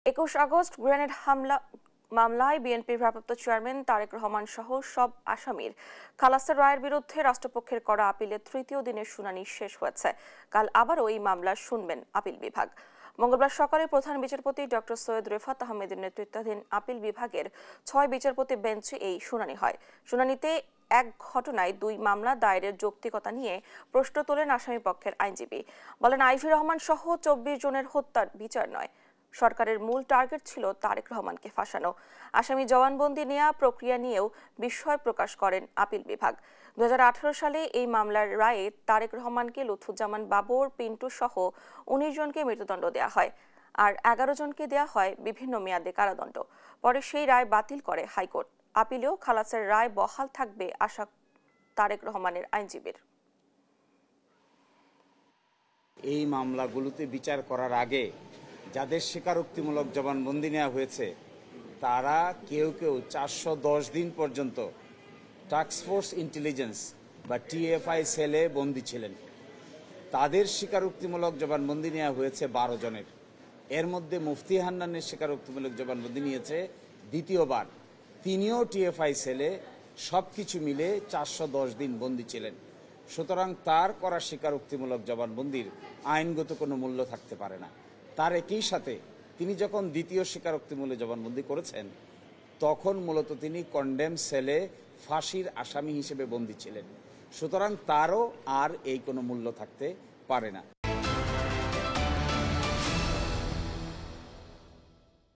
21 August grenade হামলা মামলায় বিএনপির ভারপ্রাপ্ত চেয়ারম্যান তারেক রহমান সহ সব আসামির খালাসের রায়ের বিরুদ্ধে রাষ্ট্রপক্ষের করা আপিলের তৃতীয় দিনের শুনানি শেষ হয়েছে। কাল আবারও এই মামলা শুনবেন আপিল বিভাগ। মঙ্গলবার সকালে প্রধান বিচারপতি ডক্টর সৈয়দ রেফাত আহমেদের নেতৃত্বাধীন আপিল বিভাগের 6 বিচারপতি বেঞ্চে এই শুনানি হয়। শুনানিতে এক ঘটনায় 2 মামলা দায়েরের যৌক্তিকতা নিয়ে প্রশ্ন তোলেন আসামি পক্ষের আইনজীবী। বলেন, আইভি রহমান সহ 24 জনের হত্যার বিচার নয়, সরকারের মূল টার্গেট ছিল তারেক রহমানকে ফাঁসানো। আসামি জবানবন্দি নেওয়া প্রক্রিয়া নিয়েও বিস্ময় প্রকাশ করেন আপিল বিভাগ। 2018 সালে এই মামলার রায়ে তারেক রহমানকে, লুৎফুজ্জামান বাবর, পিন্টু সহ 19 জনকে মৃত্যুদণ্ড দেওয়া হয়, আর 11 জনকে দেওয়া হয় বিভিন্ন মেয়াদে কারাদণ্ড। পরে সেই রায় বাতিল করে হাইকোর্ট। আপিলেও খালাসের রায় বহাল থাকবে আশা তারেক রহমানের আইনজীবীর। এই মামলাগুলোতে বিচার করার আগে যাদের স্বীকারোক্তিমূলক জবানবন্দি নেওয়া হয়েছে তারা কেউ 410 দিন পর্যন্ত টাস্কফোর্স ইন্টেলিজেন্স বা টিএফআই সেলে বন্দী ছিলেন। তাদের স্বীকারোক্তিমূলক জবানবন্দি নেওয়া হয়েছে 12 জনের। এর মধ্যে মুফতি হান্নানের স্বীকারোক্তিমূলক জবানবন্দি নিয়েছে দ্বিতীয়বার। তিনিও টিএফআই সেলে সবকিছু মিলে 410 দিন বন্দী ছিলেন। সুতরাং তার করা স্বীকারোক্তিমূলক জবানবন্দির আইনগত কোনো মূল্য থাকতে পারে না। তার একই সাথে তিনি যখন দ্বিতীয় স্বীকারোক্তিমূলক জবানবন্দি করেছেন তখন মূলত তিনি কন্ডেম সেলে ফাঁসির আসামি হিসেবে বন্দী ছিলেন। সুতরাং তারও আর এই কোনো মূল্য থাকতে পারে না।